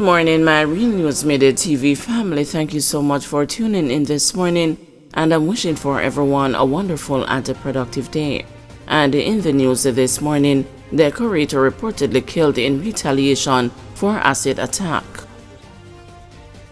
morning, my Real News Midday TV family. Thank you so much for tuning in this morning, and I'm wishing for everyone a wonderful and a productive day. And in the news this morning, decorator reportedly killed in retaliation for acid attack.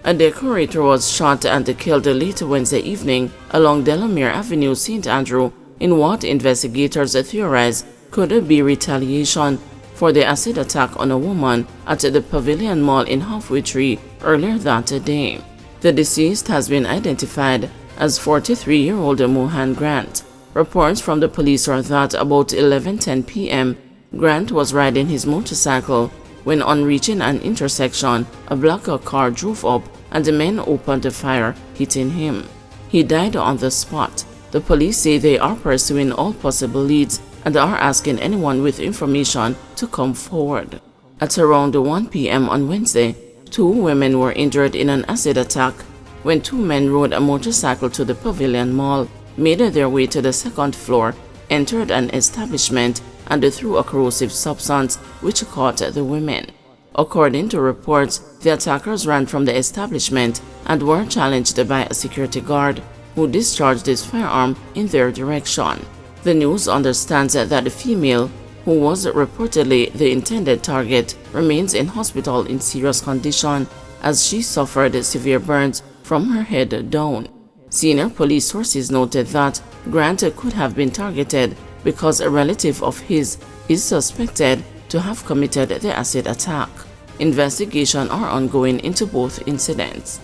A decorator was shot and killed late Wednesday evening along Delamere Avenue, St. Andrew, in what investigators theorize could be retaliation for the acid attack on a woman at the Pavilion Mall in Halfway Tree earlier that day. The deceased has been identified as 43-year-old Mohan Grant. Reports from the police are that about 11:10 p.m., Grant was riding his motorcycle when, on reaching an intersection, a black car drove up and the men opened fire, hitting him. He died on the spot. The police say they are pursuing all possible leads and are asking anyone with information to come forward. At around 1 p.m. on Wednesday, 2 women were injured in an acid attack when 2 men rode a motorcycle to the Pavilion Mall, made their way to the 2nd floor, entered an establishment, and threw a corrosive substance which caught the women. According to reports, the attackers ran from the establishment and were challenged by a security guard who discharged his firearm in their direction. The news understands that the female, who was reportedly the intended target, remains in hospital in serious condition as she suffered severe burns from her head down. Senior police sources noted that Grant could have been targeted because a relative of his is suspected to have committed the acid attack. Investigations are ongoing into both incidents.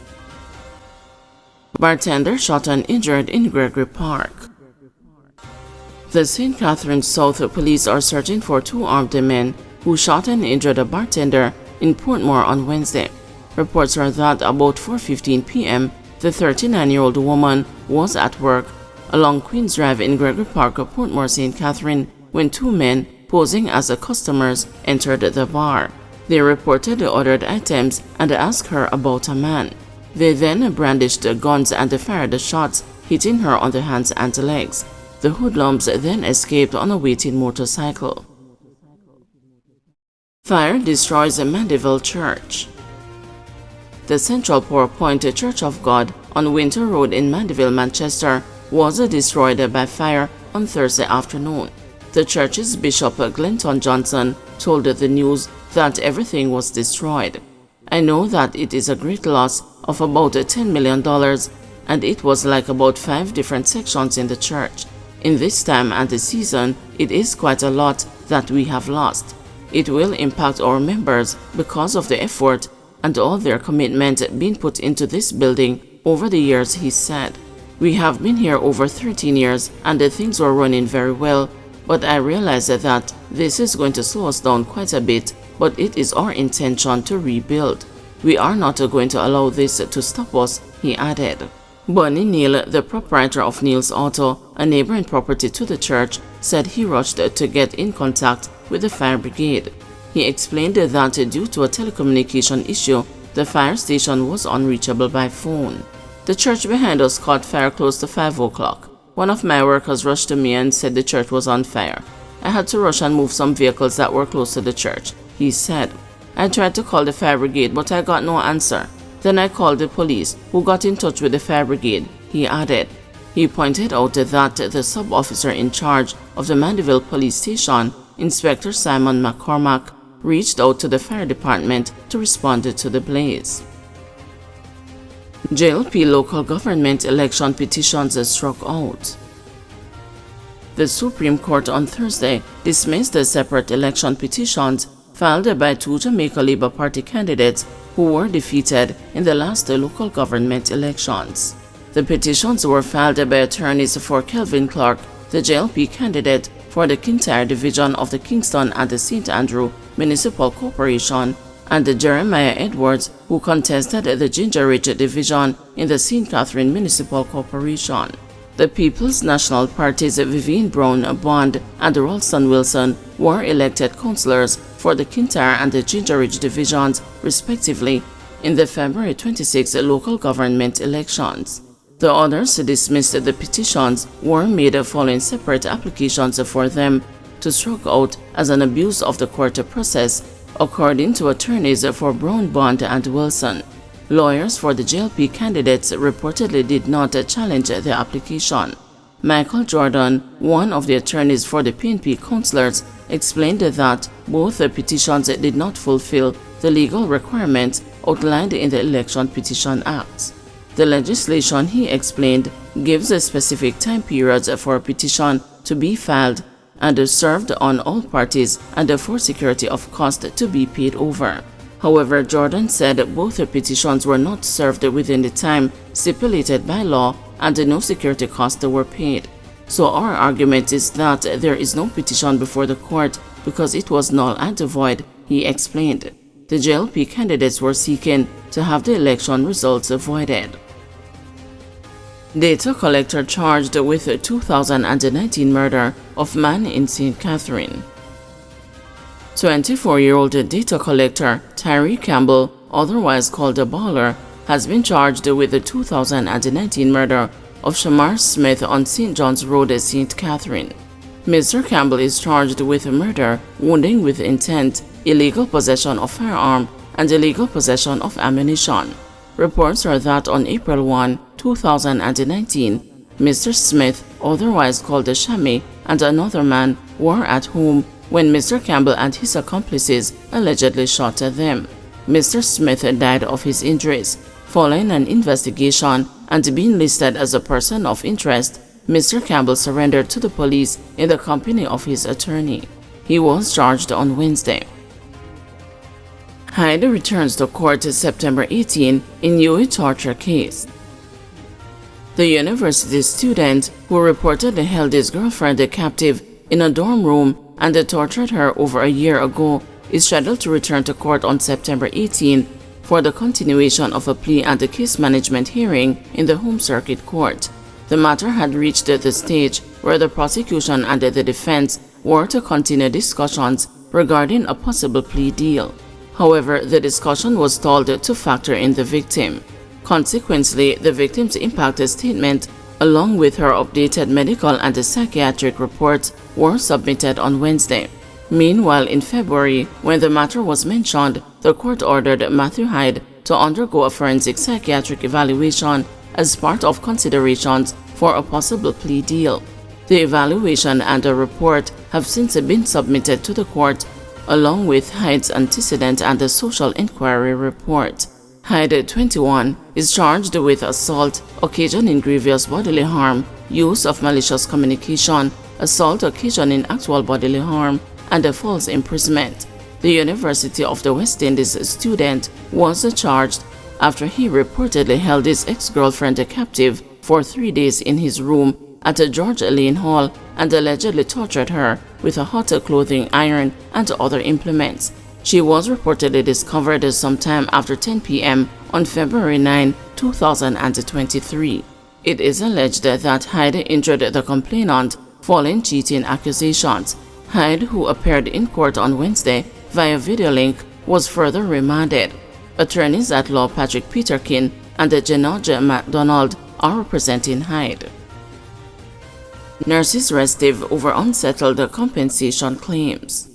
Bartender shot and injured in Gregory Park. The St. Catharines South police are searching for 2 armed men who shot and injured a bartender in Portmore on Wednesday. Reports are that about 4:15 p.m., the 39-year-old woman was at work along Queens Drive in Gregory Park, Portmore, St. Catherine, when 2 men posing as customers entered the bar. They reported the ordered items and asked her about a man. They then brandished guns and fired shots, hitting her on the hands and legs. The hoodlums then escaped on a waiting motorcycle. Fire destroys a Mandeville church. The Central Power Point Church of God on Winter Road in Mandeville, Manchester, was destroyed by fire on Thursday afternoon. The church's Bishop Glenton Johnson told the news that everything was destroyed. "I know that it is a great loss of about $10 million, and it was like about 5 different sections in the church. In this time and the season, it is quite a lot that we have lost. It will impact our members because of the effort and all their commitment being put into this building over the years," he said. "We have been here over 13 years and things were running very well, but I realized that this is going to slow us down quite a bit, but it is our intention to rebuild. We are not going to allow this to stop us," he added. Bonnie Neal, the proprietor of Neal's Auto, a neighboring property to the church, said he rushed to get in contact with the fire brigade. He explained that due to a telecommunication issue, the fire station was unreachable by phone. "The church behind us caught fire close to 5 o'clock. One of my workers rushed to me and said the church was on fire. I had to rush and move some vehicles that were close to the church," he said. "I tried to call the fire brigade, but I got no answer. Then I called the police, who got in touch with the fire brigade," he added. He pointed out that the sub-officer in charge of the Mandeville Police Station, Inspector Simon McCormack, reached out to the fire department to respond to the blaze. JLP local government election petitions struck out. The Supreme Court on Thursday dismissed the separate election petitions filed by 2 Jamaica Labour Party candidates who were defeated in the last local government elections. The petitions were filed by attorneys for Kelvin Clark, the JLP candidate for the Kintyre division of the Kingston and the St. Andrew Municipal Corporation, and Jeremiah Edwards, who contested the Ginger Ridge division in the St. Catherine Municipal Corporation. The People's National Party's Vivian Brown Bond and Ralston Wilson were elected councillors for the Kintyre and the Ginger Ridge divisions, respectively, in the February 26 local government elections. The others dismissed the petitions were made following separate applications for them to struck out as an abuse of the court process according to attorneys for Brown, Bond and Wilson. Lawyers for the JLP candidates reportedly did not challenge the application. Michael Jordan, one of the attorneys for the PNP councillors, explained that both the petitions did not fulfill the legal requirements outlined in the Election Petition Act. The legislation, he explained, gives a specific time periods for a petition to be filed and served on all parties and for security of cost to be paid over. However, Jordan said both the petitions were not served within the time stipulated by law and no security costs were paid. So our argument is that there is no petition before the court because it was null and void, he explained. The JLP candidates were seeking to have the election results voided. Data collector charged with 2019 murder of man in St. Catherine. 24-year-old data collector Tyree Campbell, otherwise called a baller, has been charged with the 2019 murder of Shamar Smith on St. John's Road, St. Catherine. Mr. Campbell is charged with murder, wounding with intent, illegal possession of firearm, and illegal possession of ammunition. Reports are that on April 1, 2019, Mr. Smith, otherwise called the Shami, and another man were at home when Mr. Campbell and his accomplices allegedly shot at them. Mr. Smith died of his injuries. Following an investigation and being listed as a person of interest, Mr. Campbell surrendered to the police in the company of his attorney. He was charged on Wednesday. Hyde returns to court September 18 in UA torture case. The university student who reportedly held his girlfriend captive in a dorm room and tortured her over a year ago is scheduled to return to court on September 18 for the continuation of a plea and a case management hearing in the Home Circuit Court. The matter had reached the stage where the prosecution and the defense were to continue discussions regarding a possible plea deal. However, the discussion was stalled to factor in the victim. Consequently, the victim's impact statement, along with her updated medical and psychiatric reports, were submitted on Wednesday. Meanwhile, in February, when the matter was mentioned, the court ordered Matthew Hyde to undergo a forensic psychiatric evaluation as part of considerations for a possible plea deal. The evaluation and a report have since been submitted to the court, along with Hyde's antecedent and the social inquiry report. Hyde, 21, is charged with assault, occasioning grievous bodily harm, use of malicious communication, assault occasioning actual bodily harm, and a false imprisonment. The University of the West Indies student was charged after he reportedly held his ex-girlfriend captive for 3 days in his room at George Lane Hall and allegedly tortured her with a hot clothing iron and other implements. She was reportedly discovered sometime after 10 p.m. on February 9, 2023. It is alleged that Hyde injured the complainant following cheating accusations. Hyde, who appeared in court on Wednesday via video link, was further remanded. Attorneys at law Patrick Peterkin and Jenna MacDonald are representing Hyde. Nurses restive over unsettled compensation claims.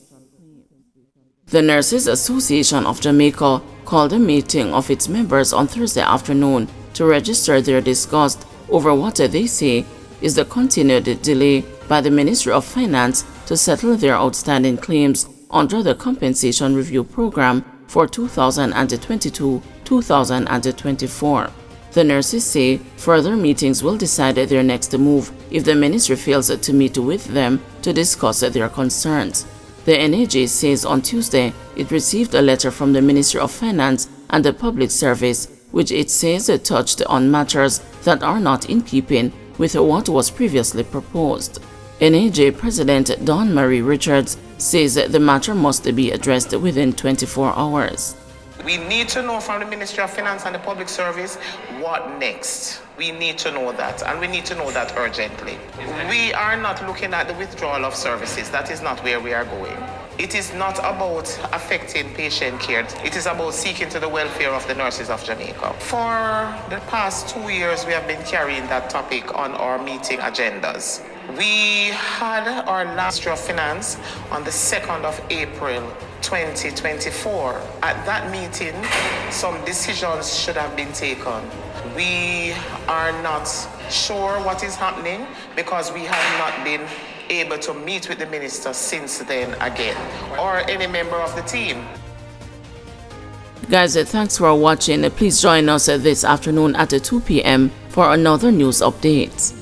The Nurses Association of Jamaica called a meeting of its members on Thursday afternoon to register their disgust over what they say is the continued delay by the Ministry of Finance to settle their outstanding claims under the Compensation Review Program for 2022-2024. The nurses say further meetings will decide their next move if the ministry fails to meet with them to discuss their concerns. The NAJ says on Tuesday it received a letter from the Ministry of Finance and the Public Service, which it says touched on matters that are not in keeping with what was previously proposed. NAJ President Dawn Marie Richards says the matter must be addressed within 24 hours. We need to know from the Ministry of Finance and the Public Service what next. We need to know that, and we need to know that urgently. We are not looking at the withdrawal of services. That is not where we are going. It is not about affecting patient care. It is about seeking to the welfare of the nurses of Jamaica. For the past 2 years, we have been carrying that topic on our meeting agendas. We had our last Ministry of Finance on the 2nd of April 2024. At that meeting, some decisions should have been taken. We are not sure what is happening because we have not been able to meet with the minister since then again, or any member of the team. Guys, thanks for watching. Please join us this afternoon at 2 p.m. for another news update.